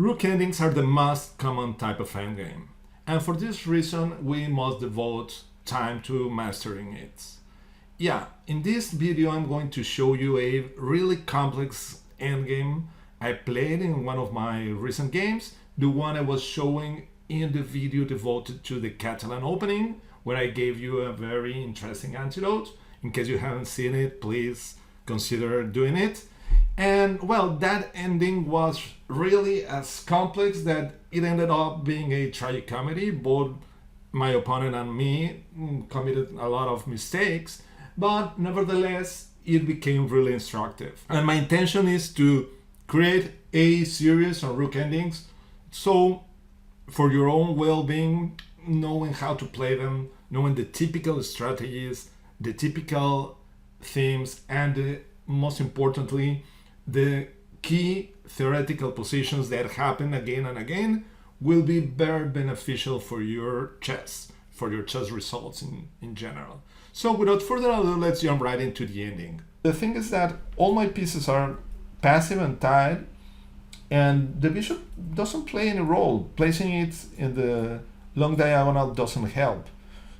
Rook endings are the most common type of endgame, and for this reason we must devote time to mastering it. Yeah, in this video I'm going to show you a really complex endgame I played in one of my recent games, the one I was showing in the video devoted to the Catalan opening, where I gave you a very interesting antidote. In case you haven't seen it, please consider doing it. And well, that ending was really as complex that it ended up being a tragicomedy. Both my opponent and me committed a lot of mistakes, but nevertheless, it became really instructive. And my intention is to create a series on rook endings, so for your own well-being, knowing how to play them, knowing the typical strategies, the typical themes, and most importantly, the key theoretical positions that happen again and again will be very beneficial for your chess results in general. So without further ado, let's jump right into the ending. The thing is that all my pieces are passive and tied, and the bishop doesn't play any role. Placing it in the long diagonal doesn't help.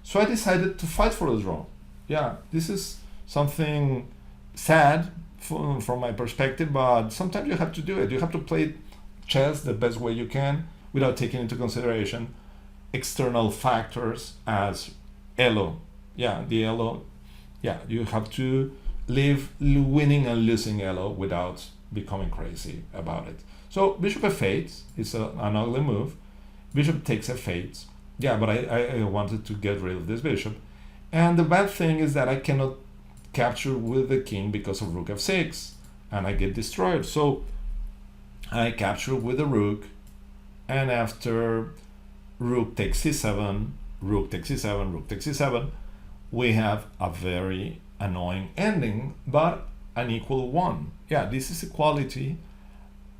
So I decided to fight for the draw. Yeah, this is something sad from my perspective, but sometimes you have to do it. You have to play chess the best way you can without taking into consideration external factors as elo. Yeah, the elo. Yeah, you have to live winning and losing elo without becoming crazy about it. So bishop f8 is an ugly move. Bishop takes f8. Yeah, but I wanted to get rid of this bishop. And the bad thing is that I cannot capture with the king because of rook f6, and I get destroyed. So I capture with the rook, and after rook takes c7, rook takes c7, rook takes c7, we have a very annoying ending, but an equal one. Yeah, this is equality,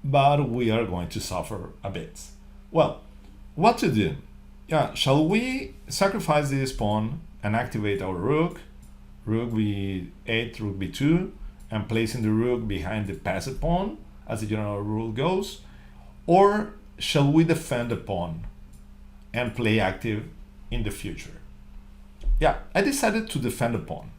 but we are going to suffer a bit. Well, what to do? Yeah, shall we sacrifice this pawn and activate our rook? Rook b8, rook b2, and placing the rook behind the passive pawn, as the general rule goes? Or shall we defend the pawn and play active in the future? Yeah, I decided to defend the pawn.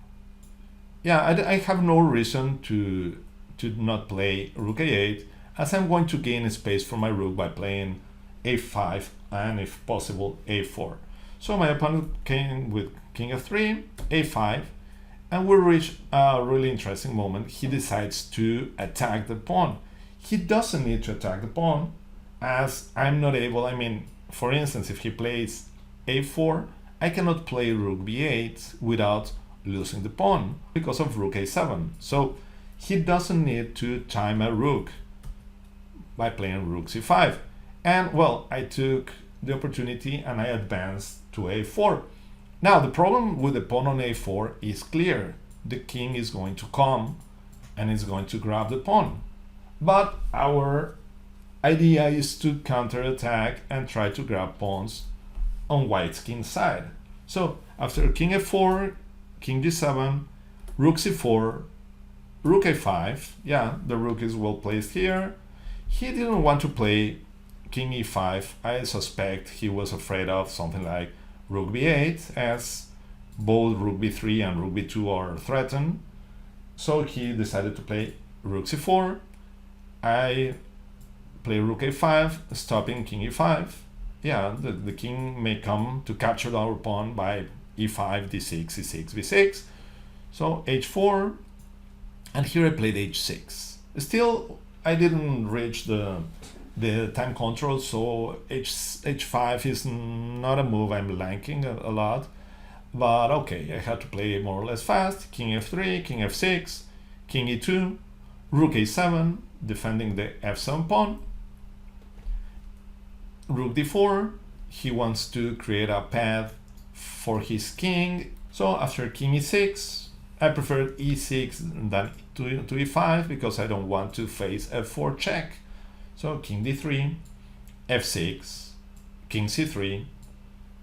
Yeah, I have no reason to not play rook a8, as I'm going to gain space for my rook by playing a5 and, if possible, a4. So my opponent came with king f3, a5, and we reach a really interesting moment. He decides to attack the pawn. He doesn't need to attack the pawn, as I'm not able. I mean, for instance, if he plays a4, I cannot play rook b8 without losing the pawn because of rook a7. So he doesn't need to time a rook by playing rook c5. And well, I took the opportunity and I advanced to a4. Now the problem with the pawn on a4 is clear. The king is going to come and is going to grab the pawn. But our idea is to counterattack and try to grab pawns on white's king side. So after king f4, king g7, rook c4, rook a5, yeah, the rook is well placed here. He didn't want to play king e5. I suspect he was afraid of something like rook b8, as both rook b3 and rook b2 are threatened. So he decided to play rook c4. I play rook a5, stopping king e5. Yeah, the king may come to capture our pawn by e5, d6, e6, b6. So h4, and here I played h6. Still, I didn't reach the time control, so h5 is not a move I'm liking a lot. But okay, I had to play more or less fast. King f3, king f6, king e2, rook a7, defending the f7 pawn. Rook d4, he wants to create a path for his king. So after king e6, I preferred e6 than to e5 because I don't want to face f4 check. So king d3, f6, king c3,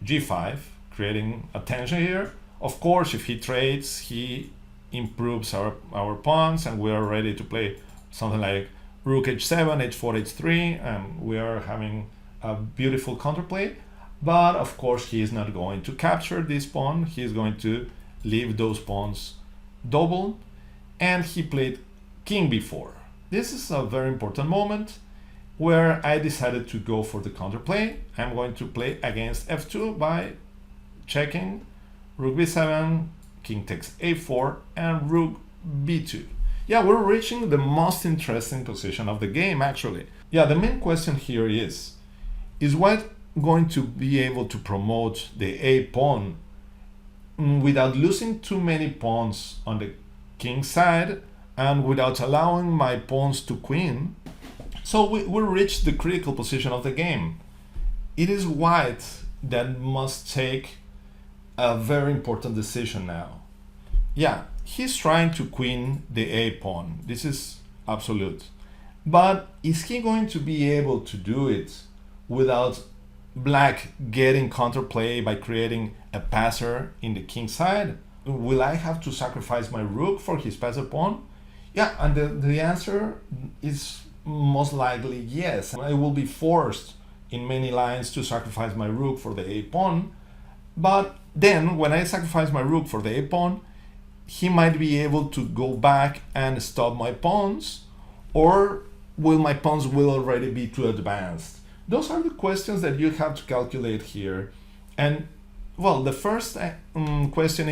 g5, creating a tension here. Of course, if he trades, he improves our pawns, and we are ready to play something like rook h7, h4, h3, and we are having a beautiful counterplay. But of course, he is not going to capture this pawn. He is going to leave those pawns double, and he played king b4. This is a very important moment where I decided to go for the counterplay. I'm going to play against f2 by checking rook b7, king takes a4, and rook b2. Yeah, we're reaching the most interesting position of the game, actually. Yeah, the main question here is white going to be able to promote the a pawn without losing too many pawns on the king side and without allowing my pawns to queen? So we reached the critical position of the game. It is white that must take a very important decision now. Yeah, he's trying to queen the a pawn. This is absolute. But is he going to be able to do it without black getting counterplay by creating a passer in the king side? Will I have to sacrifice my rook for his passer pawn? Yeah, and the answer is most likely yes. I will be forced in many lines to sacrifice my rook for the a pawn. But then when I sacrifice my rook for the a pawn, he might be able to go back and stop my pawns, or will my pawns will already be too advanced? Those are the questions that you have to calculate here. And well, the first question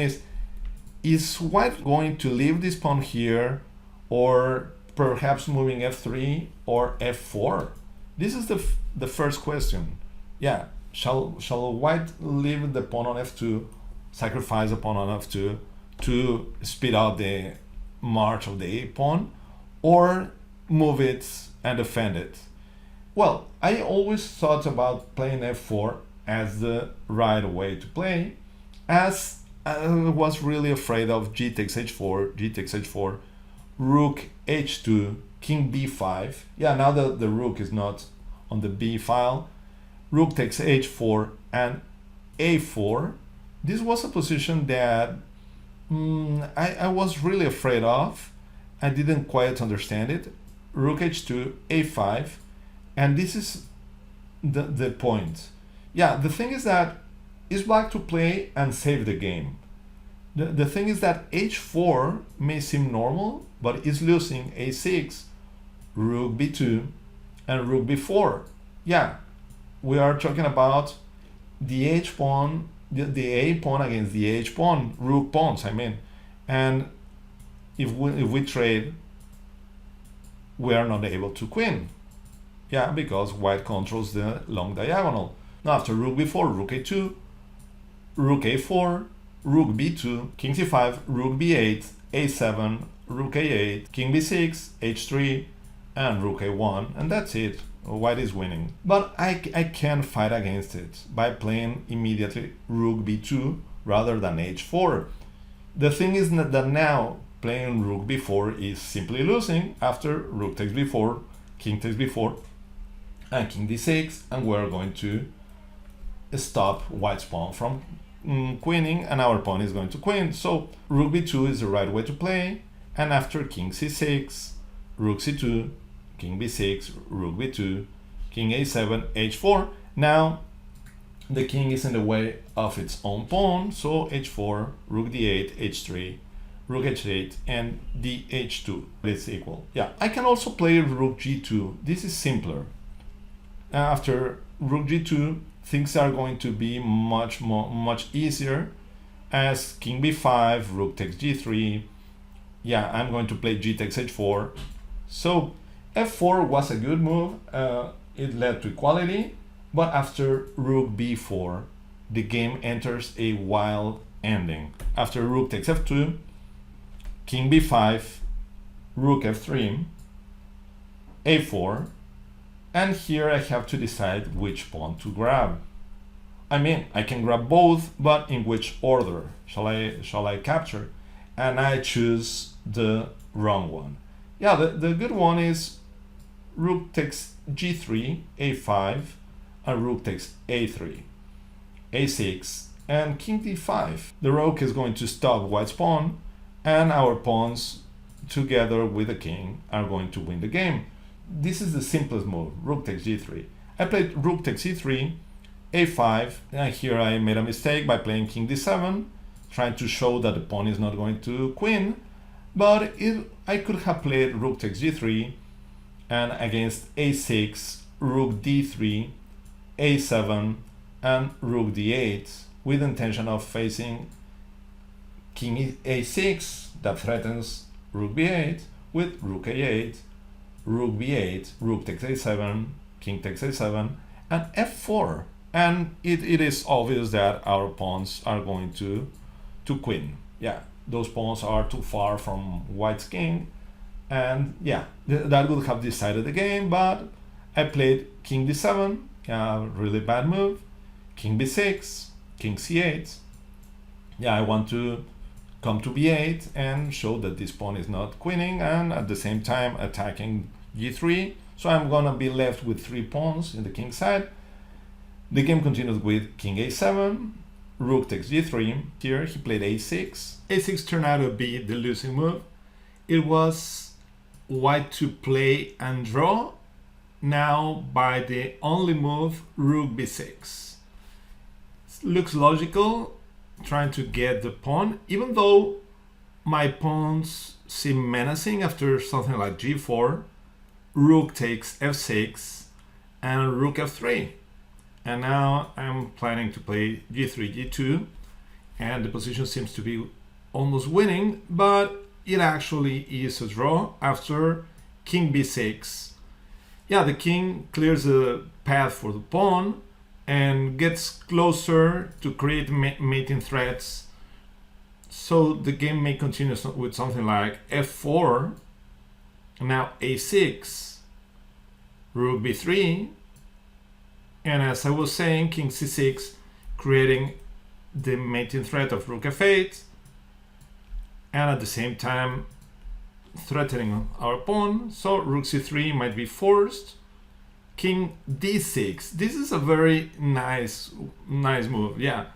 is white going to leave this pawn here, or perhaps moving f3 or f4? This is the first question. Yeah, shall white leave the pawn on f2, sacrifice a pawn on f2 to speed up the march of the a pawn, or move it and defend it? Well, I always thought about playing f4 as the right way to play, as I was really afraid of g takes h4, rook h2, king b5. Yeah, now that the rook is not on the b file, rook takes h4 and a4. This was a position that I was really afraid of. I didn't quite understand it. Rook h2, a5, and this is the point. Yeah, the thing is that is black to play and save the game. The thing is that h4 may seem normal, but is losing a6, rook b2, and rook b4. Yeah, we are talking about the h pawn, the a pawn against the h pawn, rook pawns, I mean. And if we trade, we are not able to queen. Yeah, because white controls the long diagonal. Now after rook b4, rook a2, rook a4, rook b2, king c5, rook b8, a7, rook a8, king b6, h3, and rook a1, and that's it. White is winning. But I can fight against it by playing immediately rook b2 rather than h4. The thing is that now playing rook b4 is simply losing after rook takes b4, king takes b4, and king d6, and we're going to stop white's pawn from queening, and our pawn is going to queen. So rook b2 is the right way to play, and after king c6, rook c2, king b6, rook b2, king a7, h4. Now the king is in the way of its own pawn, so h4, rook d8, h3, rook h8, and dh2 is equal. Yeah, I can also play rook g2. This is simpler. After rook g2, things are going to be much easier, as king b5, rook takes g3. Yeah, I'm going to play g takes h4. So f4 was a good move. It led to equality, but after rook b4, the game enters a wild ending. After rook takes f2, king b5, rook f3, a4, and here I have to decide which pawn to grab. I mean, I can grab both, but in which order shall I capture? And I choose the wrong one. Yeah, the good one is rook takes g3, a5, and rook takes a3, a6, and king d5. The rook is going to stop white's pawn, and our pawns together with the king are going to win the game. this is the simplest move, rook takes g3. I played rook takes e3, a5, and here I made a mistake by playing king d7, trying to show that the pawn is not going to queen, but I could have played rook takes g3, and against a6, rook d3, a7, and rook d8, with the intention of facing king a6 that threatens rook b8 with rook a8, rook b8, rook takes a7, king takes a7, and f4. And it is obvious that our pawns are going to queen. Yeah, those pawns are too far from white's king, and yeah, that would have decided the game, but I played king d7, yeah, really bad move, king b6, king c8. Yeah, I want to come to b8 and show that this pawn is not queening, and at the same time attacking g3. So I'm gonna be left with 3 pawns in the king side. The game continues with king a7, rook takes g3. Here he played a6. a6 turned out to be the losing move. It was white to play and draw. Now by the only move, rook b6. Looks logical, trying to get the pawn, even though my pawns seem menacing after something like g4, rook takes f6, and rook f3. And now I'm planning to play g3, g2, and the position seems to be almost winning, but it actually is a draw after king b6. Yeah, the king clears the path for the pawn and gets closer to create mating threats. So the game may continue with something like f4, now a6, rook b3, and as I was saying, king c6, creating the mating threat of rook f8, and at the same time threatening our pawn. So rook c3 might be forced. King d6. This is a very nice move. Yeah.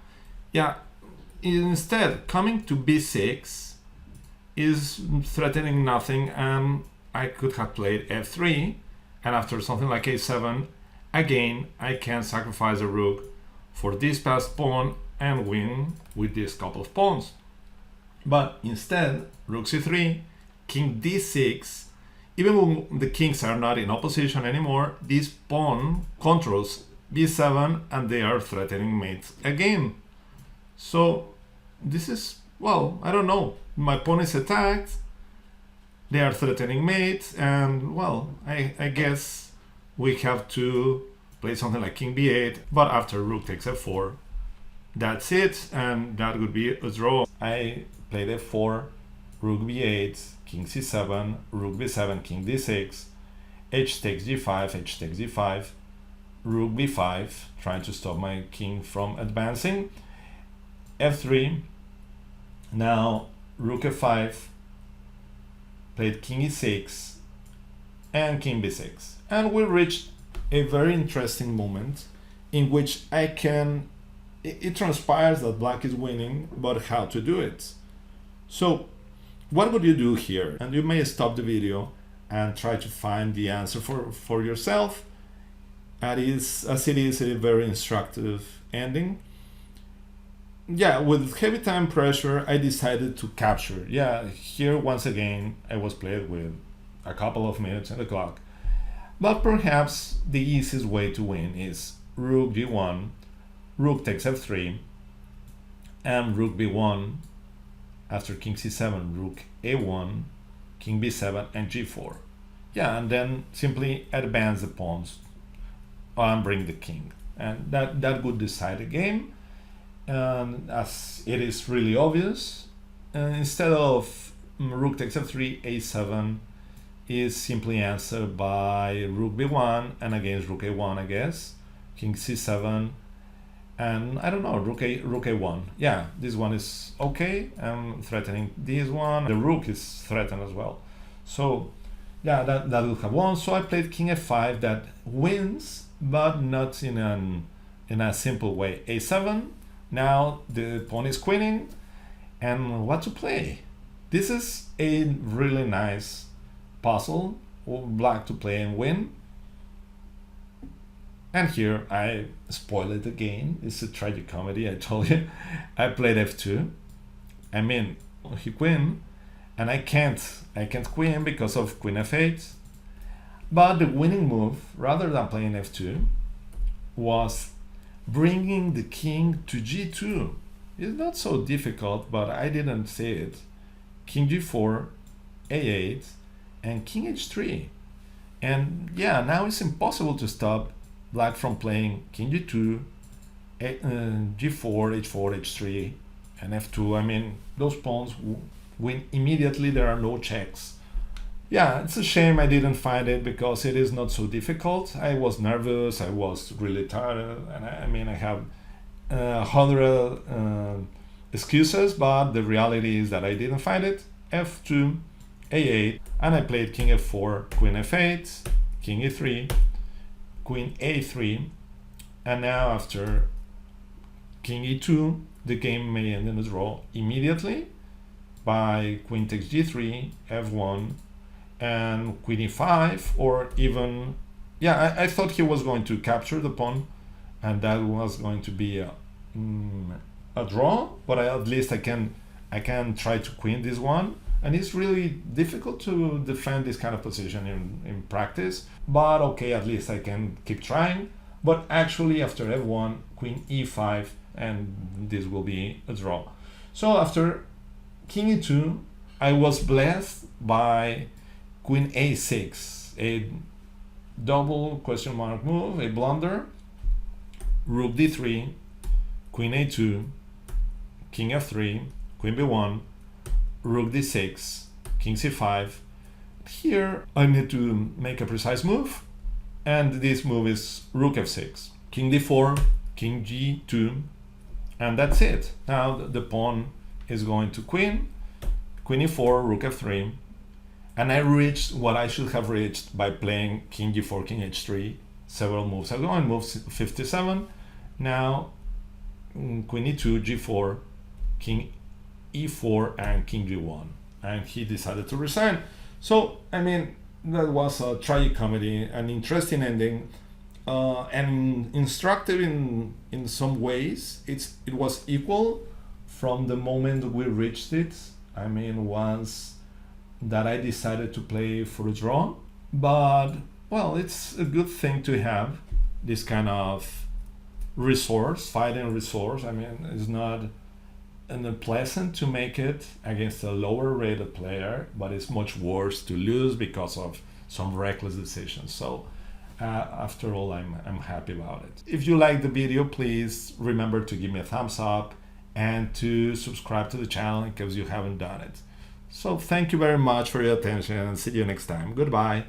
Instead, coming to b6 is threatening nothing, and I could have played f3, and after something like a7, again I can sacrifice a rook for this passed pawn and win with this couple of pawns. But instead, rook c3, king d6, even when the kings are not in opposition anymore, this pawn controls b7 and they are threatening mates again. So this is, well, I don't know, my pawn is attacked, they are threatening mates, and well, I guess we have to play something like king b8, but after rook takes f4, that's it, and that would be a draw. I played f4, rook b8, king c7, rook b7, king d6, h takes g5, h takes g5, rook b5, trying to stop my king from advancing, f3, now rook f5, played king e6, and king b6. And we reached a very interesting moment in which it transpires that black is winning, but how to do it. So what would you do here? And you may stop the video and try to find the answer for yourself. As it is a very instructive ending. Yeah, with heavy time pressure, I decided to capture. Yeah, here once again, I was played with a couple of minutes on the clock. But perhaps the easiest way to win is rook g1, rook takes f3, and rook b1, after king c7, rook a1, king b7, and g4. Yeah, and then simply advance the pawns and bring the king. And that would decide the game. And as it is really obvious, instead of rook takes f3, a7 is simply answered by rook b1, and against rook a1, I guess, king c7, and I don't know, rook a1. Yeah, this one is okay. I'm threatening this one. The rook is threatened as well. So yeah, that will have won. So I played king f5, that wins, but not in a simple way. a7. Now the pawn is queening, and what to play? This is a really nice puzzle black to play and win. And here I spoiled the game. It's a tragicomedy, I told you. I played f2. I mean, he queen, and I can't queen because of queen f8. But the winning move, rather than playing f2, was bringing the king to g2. It's not so difficult, but I didn't see it. King g4, a8, and king h3. And yeah, now it's impossible to stop black from playing king g2, g4, h4, h3, and f2. I mean, those pawns win immediately. There are no checks. Yeah, it's a shame I didn't find it because it is not so difficult. I was nervous, I was really tired, and I have 100 excuses, but the reality is that I didn't find it. f2, a8, and I played king f4, queen f8, king e3, queen a3, and now after king e2, the game may end in a draw immediately by queen takes g3, f1, and queen e5, or even, yeah, I thought he was going to capture the pawn, and that was going to be a draw, but at least I can try to queen this one. And it's really difficult to defend this kind of position in practice, but okay, at least I can keep trying. But actually after f1, queen e5, and this will be a draw. So after king e2, I was blessed by queen a6, a double question mark move, a blunder, rook d3, queen a2, king f3, queen b1, rook d6, king c5. Here I need to make a precise move, and this move is rook f6, king d4, king g2, and that's it. Now the pawn is going to queen e4, rook f3, and I reached what I should have reached by playing king g4, king h3 several moves ago in move 57. Now queen e2, g4, king e4, and king g1, and he decided to resign. So I mean, that was a tragicomedy, an interesting ending, and instructive in some ways. It was equal from the moment we reached it. I mean, once that I decided to play for a draw, but well, it's a good thing to have this kind of fighting resource. I mean, it's not unpleasant to make it against a lower rated player, but it's much worse to lose because of some reckless decisions. So after all, I'm happy about it. If you like the video, please remember to give me a thumbs up and to subscribe to the channel in case you haven't done it. So thank you very much for your attention, and see you next time. Goodbye.